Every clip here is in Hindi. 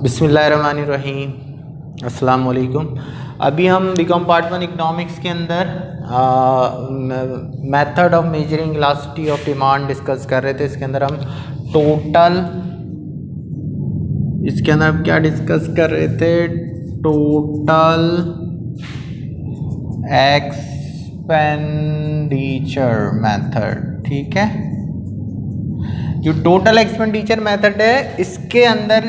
बिस्मिल्लाहिर्रहमानिर्रहीम। अस्सलाम वालेकुम। अभी हम बीकॉम पार्ट 1 इकोनॉमिक्स के अंदर method of measuring elasticity of demand discuss कर रहे थे। इसके अंदर हम क्या डिस्कस कर रहे थे? Total expenditure method. ठीक है, जो टोटल एक्सपेंडिचर मेथड है इसके अंदर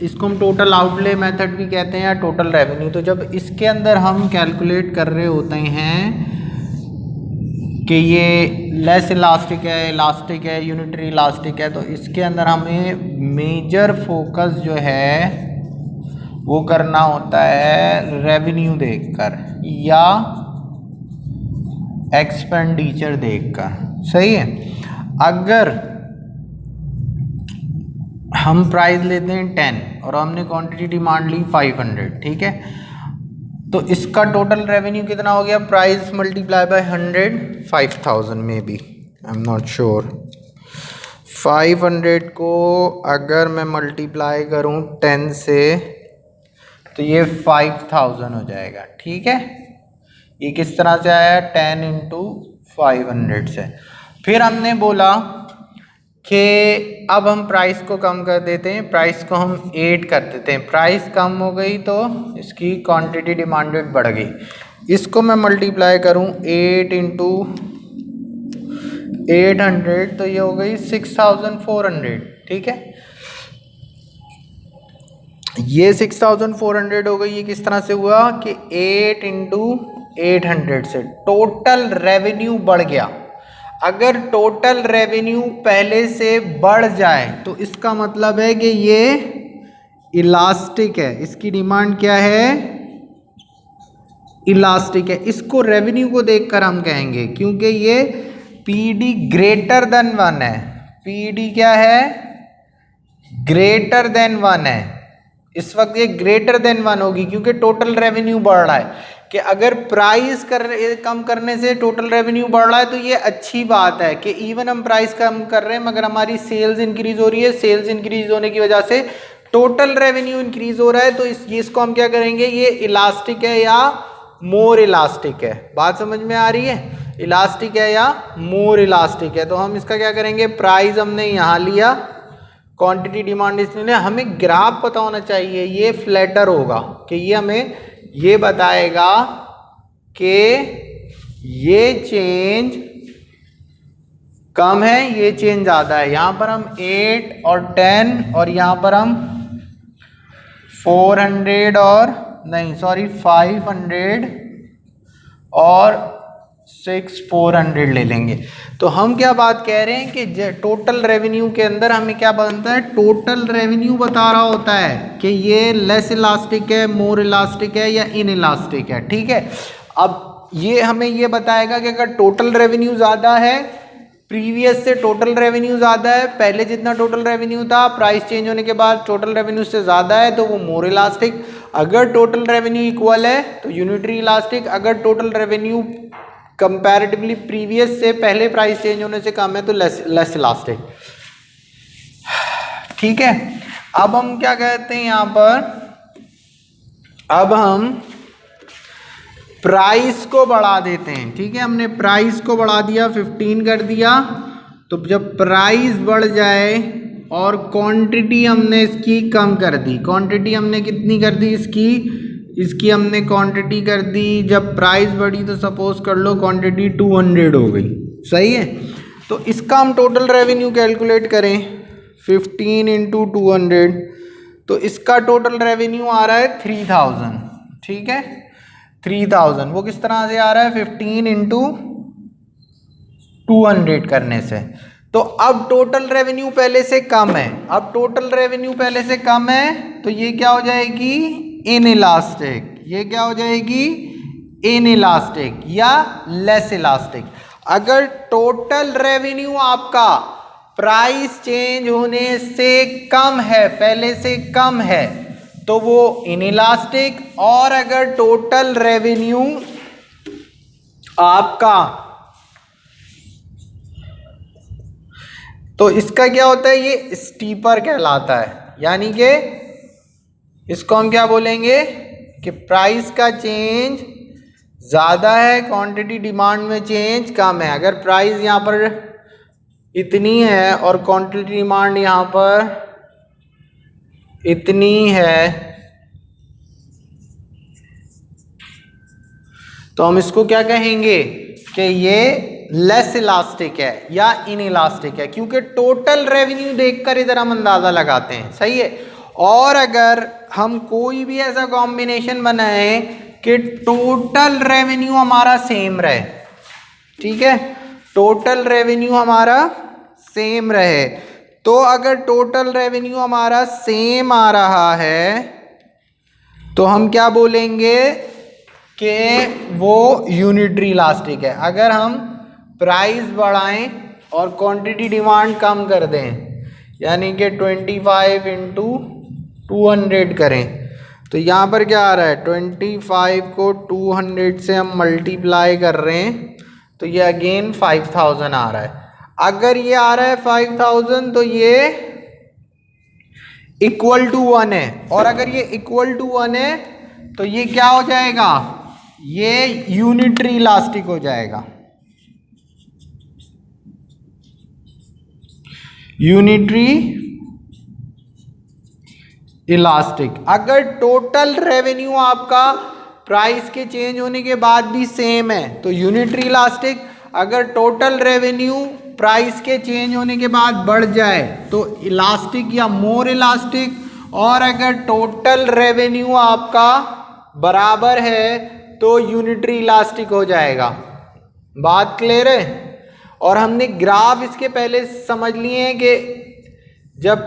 इसको हम टोटल आउटले मेथड भी कहते हैं या टोटल रेवेन्यू। तो जब इसके अंदर हम कैलकुलेट कर रहे होते हैं कि ये लेस इलास्टिक है, इलास्टिक है, यूनिटरी इलास्टिक है, तो इसके अंदर हमें मेजर फोकस जो है वो करना होता है रेवेन्यू देखकर या एक्सपेंडिचर देखकर। सही है। अगर हम प्राइस लेते हैं 10 और हमने क्वांटिटी डिमांड ली 500, ठीक है, तो इसका टोटल रेवेन्यू कितना हो गया? प्राइस मल्टीप्लाई बाय 100, 5000 में बी, आई एम नॉट श्योर। 500 को अगर मैं मल्टीप्लाई करूं 10 से तो ये 5000 हो जाएगा। ठीक है, ये किस तरह से आया? 10 इंटू 500 से। फिर हमने बोला कि अब हम प्राइस को कम कर देते हैं, प्राइस को हम 8 कर देते हैं। प्राइस कम हो गई तो इसकी क्वांटिटी डिमांडेड बढ़ गई। इसको मैं मल्टीप्लाई करूं 8 इंटू 800 तो ये हो गई 6400। ठीक है, ये 6400 हो गई। ये किस तरह से हुआ कि 8 इंटू 800 से टोटल रेवेन्यू बढ़ गया। अगर टोटल रेवेन्यू पहले से बढ़ जाए तो इसका मतलब है कि ये इलास्टिक है, इसकी डिमांड क्या है? इलास्टिक है। इसको रेवेन्यू को देखकर हम कहेंगे, क्योंकि ये पीडी ग्रेटर देन 1 है। पीडी क्या है? ग्रेटर देन 1 है। इस वक्त ये ग्रेटर देन 1 होगी क्योंकि टोटल रेवेन्यू बढ़ रहा है। कि अगर प्राइस कम करने से टोटल रेवेन्यू बढ़ रहा है तो ये अच्छी बात है कि इवन हम प्राइस कम कर रहे हैं मगर हमारी सेल्स इंक्रीज हो रही है। सेल्स इंक्रीज होने की वजह से टोटल रेवेन्यू इंक्रीज हो रहा है। तो इसको हम क्या करेंगे? ये इलास्टिक है या मोर इलास्टिक है? बात समझ में आ रही है? इलास्टिक है या मोर इलास्टिक है। तो हम इसका क्या करेंगे? प्राइस हमने यहाँ लिया, क्वांटिटी डिमांड इसलिए हमें ग्राफ पता होना चाहिए। ये फ्लैटर होगा कि ये हमें ये बताएगा कि ये चेंज कम है, ये चेंज ज़्यादा है। यहाँ पर हम 8 और 10 और यहाँ पर हम 400 और 500 और 400 ले लेंगे। तो हम क्या बात कह रहे हैं कि टोटल रेवेन्यू के अंदर हमें क्या बनता है? टोटल रेवेन्यू बता रहा होता है कि ये लेस इलास्टिक है, मोर इलास्टिक है या इन इलास्टिक है। ठीक है, अब ये हमें ये बताएगा कि अगर टोटल रेवेन्यू ज़्यादा है, प्रीवियस से टोटल रेवेन्यू ज़्यादा है, पहले जितना टोटल रेवेन्यू था प्राइस चेंज होने के बाद टोटल रेवेन्यू से ज़्यादा है तो वो मोर इलास्टिक। अगर टोटल रेवेन्यू इक्वल है तो यूनिटरी इलास्टिक। अगर टोटल रेवेन्यू कंपैरेटिवली प्रीवियस से पहले प्राइस चेंज होने से कम है तो लेस इलास्टिक। ठीक है, अब हम क्या कहते हैं यहाँ पर? अब हम प्राइस को बढ़ा देते हैं। ठीक है, हमने प्राइस को बढ़ा दिया, 15 कर दिया। तो जब प्राइस बढ़ जाए और क्वांटिटी हमने इसकी कम कर दी, क्वांटिटी हमने कितनी कर दी? इसकी हमने क्वांटिटी कर दी। जब प्राइस बढ़ी तो सपोज कर लो क्वांटिटी 200 हो गई। सही है, तो इसका हम टोटल रेवेन्यू कैलकुलेट करें 15 इंटू 200 तो इसका टोटल रेवेन्यू आ रहा है 3000। ठीक है, 3000 वो किस तरह से आ रहा है? 15 इंटू 200 करने से। तो अब टोटल रेवेन्यू पहले से कम है। अब टोटल रेवेन्यू पहले से कम है तो ये क्या हो जाएगी? In elastic. ये क्या हो जाएगी? इन इलास्टिक या लेस इलास्टिक। अगर टोटल रेवेन्यू आपका प्राइस चेंज होने से कम है, पहले से कम है, तो वो इन इलास्टिक। और अगर टोटल रेवेन्यू आपका, तो इसका क्या होता है? ये स्टीपर कहलाता है, यानी कि इसको हम क्या बोलेंगे कि प्राइस का चेंज ज़्यादा है, क्वांटिटी डिमांड में चेंज कम है। अगर प्राइस यहाँ पर इतनी है और क्वांटिटी डिमांड यहाँ पर इतनी है तो हम इसको क्या कहेंगे कि ये लेस इलास्टिक है या इनइलास्टिक है, क्योंकि टोटल रेवेन्यू देखकर इधर हम अंदाज़ा लगाते हैं। सही है। और अगर हम कोई भी ऐसा कॉम्बिनेशन बनाए कि टोटल रेवेन्यू हमारा सेम रहे, ठीक है, टोटल रेवेन्यू हमारा सेम रहे, तो अगर टोटल रेवेन्यू हमारा सेम आ रहा है तो हम क्या बोलेंगे कि वो यूनिटरी इलास्टिक है। अगर हम प्राइस बढ़ाएं और क्वांटिटी डिमांड कम कर दें, यानी कि 25 इंटू 200 करें, तो यहाँ पर क्या आ रहा है, 25 को 200 से हम मल्टीप्लाई कर रहे हैं तो ये अगेन 5000 आ रहा है। अगर ये आ रहा है 5000 तो ये इक्वल टू 1 है, और अगर ये इक्वल टू 1 है तो ये क्या हो जाएगा, ये यूनिटरी इलास्टिक हो जाएगा। Unitary elastic. अगर टोटल रेवेन्यू आपका प्राइस के चेंज होने के बाद भी सेम है तो यूनिटरी इलास्टिक। अगर टोटल रेवेन्यू प्राइस के चेंज होने के बाद बढ़ जाए तो इलास्टिक या मोर इलास्टिक। और अगर टोटल रेवेन्यू आपका बराबर है तो यूनिटरी इलास्टिक हो जाएगा। बात क्लियर है। और हमने ग्राफ इसके पहले समझ लिए हैं कि जब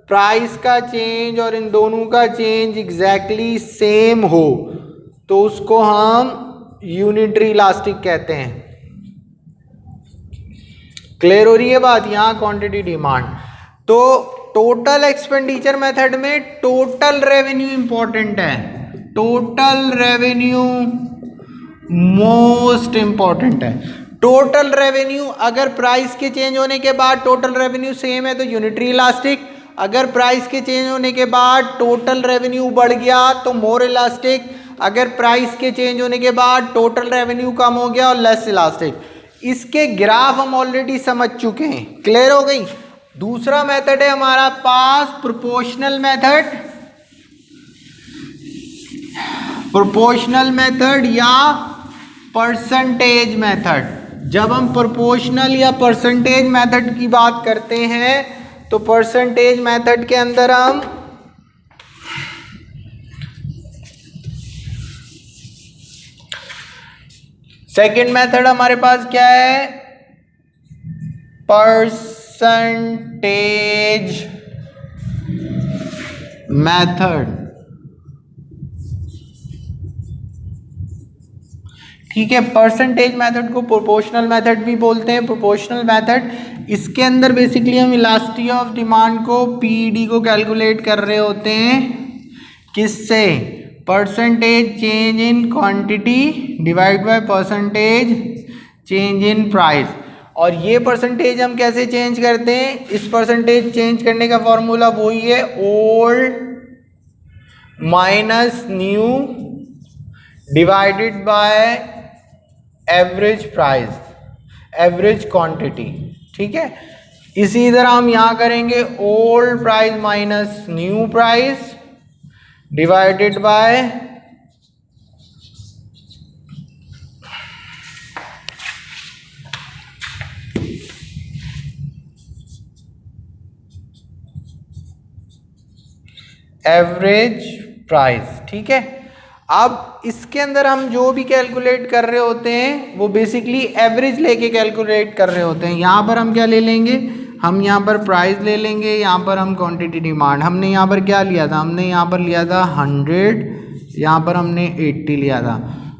प्राइस का चेंज और इन दोनों का चेंज एग्जैक्टली सेम हो तो उसको हम यूनिटरी इलास्टिक कहते हैं। क्लियर हो रही है बात। यहाँ क्वांटिटी डिमांड। तो टोटल एक्सपेंडिचर मेथड में टोटल रेवेन्यू इंपॉर्टेंट है। टोटल रेवेन्यू मोस्ट इंपॉर्टेंट है। टोटल रेवेन्यू अगर प्राइस के चेंज होने के बाद टोटल रेवेन्यू सेम है तो यूनिटरी इलास्टिक। अगर प्राइस के चेंज होने के बाद टोटल रेवेन्यू बढ़ गया तो मोर इलास्टिक। अगर प्राइस के चेंज होने के बाद टोटल रेवेन्यू कम हो गया और लेस इलास्टिक। इसके ग्राफ हम ऑलरेडी समझ चुके हैं। क्लियर हो गई। दूसरा मेथड है हमारा पास प्रोपोर्शनल मेथड। प्रोपोर्शनल मेथड या परसेंटेज मेथड। जब हम प्रोपोर्शनल या परसेंटेज मेथड की बात करते हैं तो परसेंटेज मेथड के अंदर हम सेकंड मेथड हमारे पास क्या है, परसेंटेज मेथड। ठीक है। परसेंटेज मेथड को प्रोपोर्शनल मेथड भी बोलते हैं। प्रोपोर्शनल मेथड इसके अंदर बेसिकली हम इलास्टिसिटी ऑफ डिमांड को पीईडी को कैलकुलेट कर रहे होते हैं। किससे? Percentage change in quantity divide by percentage change in price. और ये परसेंटेज हम कैसे चेंज करते हैं? इस परसेंटेज चेंज करने का फॉर्मूला वही है, old minus nu divided by average price, average quantity. ठीक है। इसी तरह हम यहां करेंगे, old price minus new price divided by average price. ठीक है। अब इसके अंदर हम जो भी कैलकुलेट कर रहे होते हैं वो बेसिकली एवरेज लेके कैलकुलेट कर रहे होते हैं। यहाँ पर हम क्या ले लेंगे, हम यहाँ पर प्राइस ले लेंगे, यहाँ पर हम क्वांटिटी डिमांड। हमने यहाँ पर क्या लिया था, हमने यहाँ पर लिया था 100, यहाँ पर हमने 80 लिया था।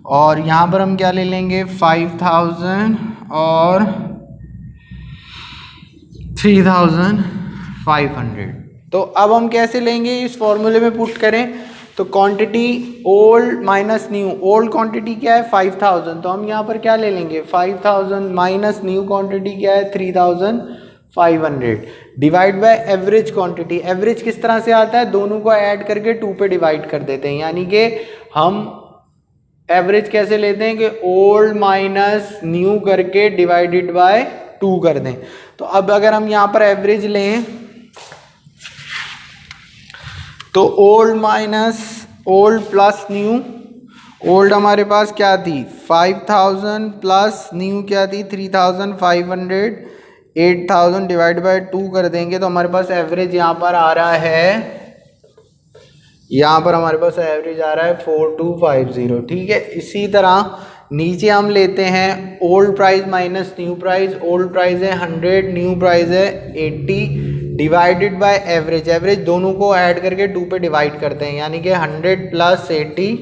और यहाँ पर हम क्या ले लेंगे, 5000 और 3500। तो अब हम कैसे लेंगे, इस फॉर्मूले में पुट करें तो quantity old minus new, old quantity क्या है 5000, तो हम यहाँ पर क्या ले लेंगे 5000 माइनस न्यू क्वांटिटी क्या है 3500। 500 divide by average quantity. Average किस तरह से आता है, दोनों को ऐड करके 2 पे डिवाइड कर देते हैं, यानी कि हम एवरेज कैसे लेते हैं कि ओल्ड माइनस न्यू करके डिवाइडेड बाय 2 कर दें। तो अब अगर हम यहाँ पर एवरेज लें तो old minus old plus new, old हमारे पास क्या थी 5000 प्लस न्यू क्या थी 3500, 8000 डिवाइड बाय 2 कर देंगे तो हमारे पास एवरेज यहाँ पर आ रहा है, यहाँ पर हमारे पास एवरेज आ रहा है 4250। ठीक है, इसी तरह नीचे हम लेते हैं old price minus new price. Old price है 100, न्यू प्राइस है 80 डिवाइडेड बाय एवरेज। एवरेज दोनों को ऐड करके 2 पे डिवाइड करते हैं, यानी कि 100 प्लस 80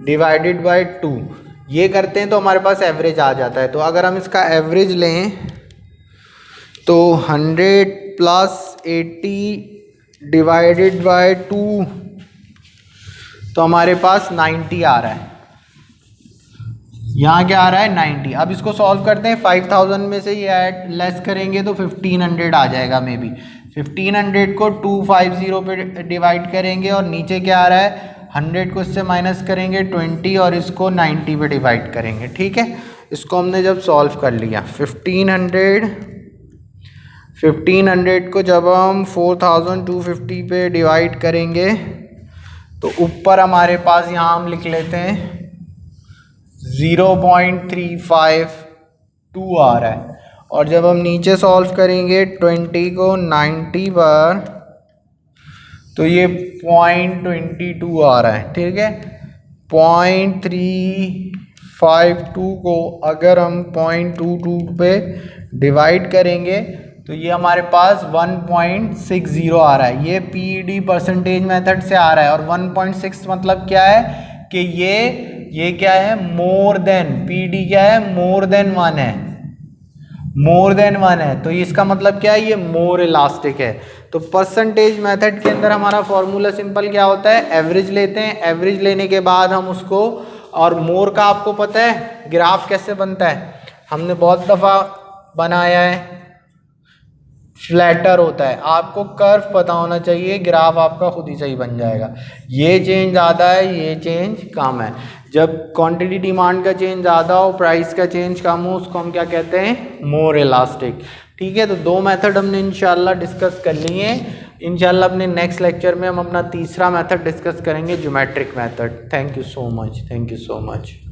डिवाइडेड बाय 2 ये करते हैं तो हमारे पास एवरेज आ जाता है। तो अगर हम इसका एवरेज लें तो 100 प्लस 80 डिवाइडेड बाय 2 तो हमारे पास 90 आ रहा है। यहाँ क्या आ रहा है 90। अब इसको सॉल्व करते हैं, 5000 में से ये ऐड लेस करेंगे तो 1500 आ जाएगा मे बी। 1500 को 250 पे डिवाइड करेंगे और नीचे क्या आ रहा है 100 को इससे माइनस करेंगे 20 और इसको 90 पे डिवाइड करेंगे। ठीक है, इसको हमने जब सॉल्व कर लिया 1500 को जब हम 4250 पे डिवाइड करेंगे तो ऊपर हमारे पास यहाँ हम लिख लेते हैं 0.352 आ रहा है, और जब हम नीचे सॉल्व करेंगे 20 को 90 पर तो ये 0.22 आ रहा है। ठीक है, 0.352 को अगर हम 0.22 पे डिवाइड करेंगे तो ये हमारे पास 1.60 आ रहा है। ये पीईडी परसेंटेज मेथड से आ रहा है, और 1.6 मतलब क्या है कि ये क्या है मोर देन, पीडी क्या है मोर देन 1 है, मोर देन 1 है, तो इसका मतलब क्या है ये मोर इलास्टिक है। तो परसेंटेज मेथड के अंदर हमारा फॉर्मूला सिंपल क्या होता है, एवरेज लेते हैं, एवरेज लेने के बाद हम उसको, और मोर का आपको पता है ग्राफ कैसे बनता है, हमने बहुत दफ़ा बनाया है, फ्लैटर होता है। आपको कर्व पता होना चाहिए, ग्राफ आपका खुद ही सही बन जाएगा। ये चेंज ज़्यादा है, ये चेंज कम है। जब क्वांटिटी डिमांड का चेंज ज़्यादा हो, प्राइस का चेंज कम हो, उसको हम क्या कहते हैं मोर इलास्टिक। ठीक है, तो 2 मेथड हमने इंशाल्लाह डिस्कस कर लिए हैं। इंशाल्लाह अपने नेक्स्ट लेक्चर में हम अपना तीसरा मेथड डिस्कस करेंगे, geometric method. Thank you so much, thank you so much.